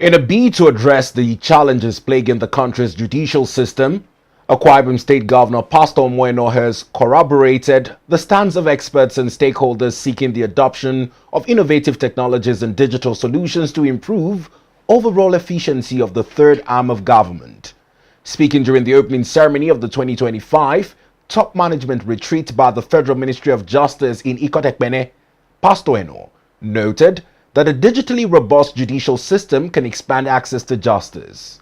In a bid to address the challenges plaguing the country's judicial system, Akwa Ibom State Governor Pastor Moeno has corroborated the stance of experts and stakeholders seeking the adoption of innovative technologies and digital solutions to improve overall efficiency of the third arm of government. Speaking during the opening ceremony of the 2025 Top Management Retreat by the Federal Ministry of Justice in Ikot Ekpene, Pastor Moeno noted that a digitally robust judicial system can expand access to justice.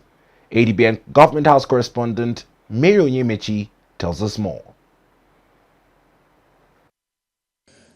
ADBN Government House correspondent Mary Onyemechi tells us more.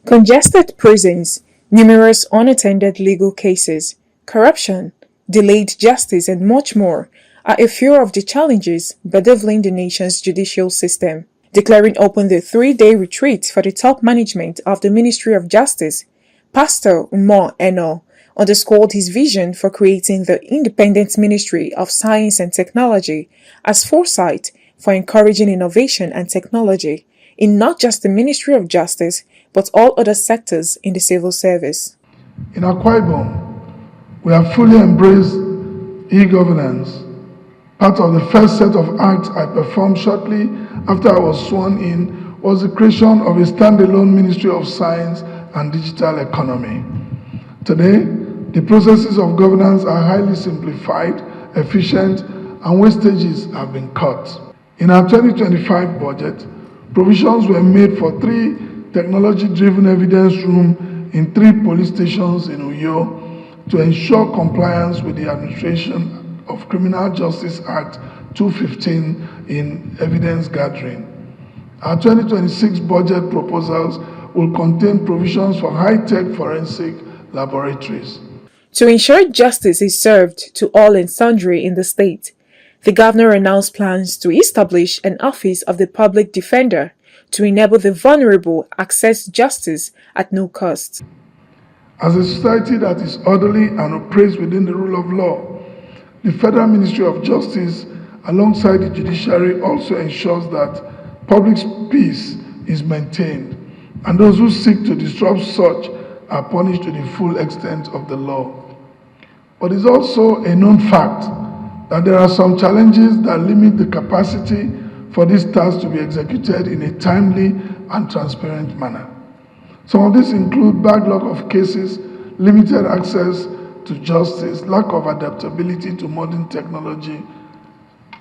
Congested prisons, numerous unattended legal cases, corruption, delayed justice, and much more are a few of the challenges bedeviling the nation's judicial system. Declaring open the 3-day retreat for the top management of the Ministry of Justice, Pastor Moeno underscored his vision for creating the independent Ministry of Science and Technology as foresight for encouraging innovation and technology in not just the Ministry of Justice, but all other sectors in the civil service. In Akwa Ibom, we have fully embraced e-governance. Part of the first set of acts I performed shortly after I was sworn in was the creation of a standalone Ministry of Science and Digital Economy. Today, the processes of governance are highly simplified, efficient, and wastages have been cut. In our 2025 budget, provisions were made for 3 technology-driven evidence rooms in 3 police stations in Uyo to ensure compliance with the Administration of Criminal Justice Act 215 in evidence gathering. Our 2026 budget proposals will contain provisions for high-tech forensic laboratories. To ensure justice is served to all and sundry in the state, the governor announced plans to establish an office of the public defender to enable the vulnerable access justice at no cost. As a society that is orderly and operates within the rule of law, the Federal Ministry of Justice, alongside the judiciary, also ensures that public peace is maintained, and those who seek to disrupt such are punished to the full extent of the law. But it's also a known fact that there are some challenges that limit the capacity for these tasks to be executed in a timely and transparent manner. Some of these include backlog of cases, limited access to justice, lack of adaptability to modern technology,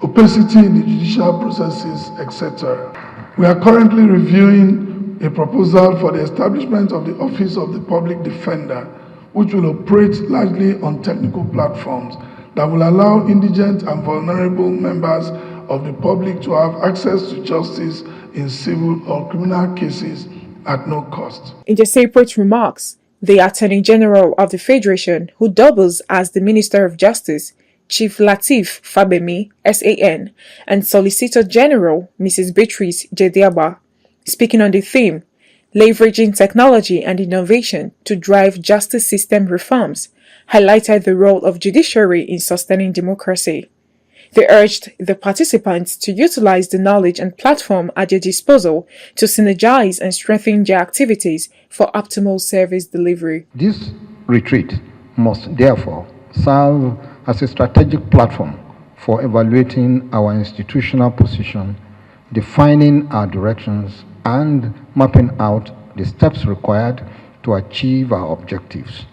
opacity in the judicial processes, etc. We are currently reviewing a proposal for the establishment of the Office of the Public Defender, which will operate largely on technical platforms that will allow indigent and vulnerable members of the public to have access to justice in civil or criminal cases at no cost. In their separate remarks, the Attorney General of the Federation, who doubles as the Minister of Justice, Chief Lateef Fabemi, SAN, and Solicitor General, Mrs. Beatrice Jediaba, speaking on the theme, Leveraging Technology and Innovation to Drive Justice System Reforms, highlighted the role of judiciary in sustaining democracy. They urged the participants to utilize the knowledge and platform at their disposal to synergize and strengthen their activities for optimal service delivery. This retreat must therefore serve as a strategic platform for evaluating our institutional position, defining our directions, and mapping out the steps required to achieve our objectives.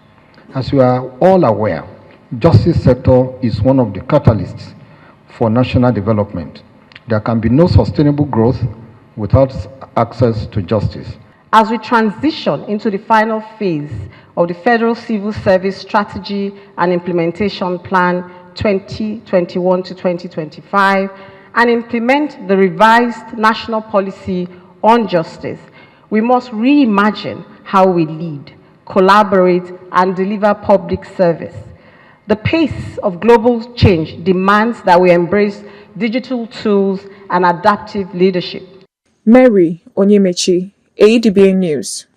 As we are all aware, justice sector is one of the catalysts for national development. There can be no sustainable growth without access to justice. As we transition into the final phase of the Federal Civil Service Strategy and Implementation Plan 2021 to 2025 and implement the revised national policy on justice, we must reimagine how we lead, collaborate, and deliver public service. The pace of global change demands that we embrace digital tools and adaptive leadership. Mary Onyemechi, ADBN News.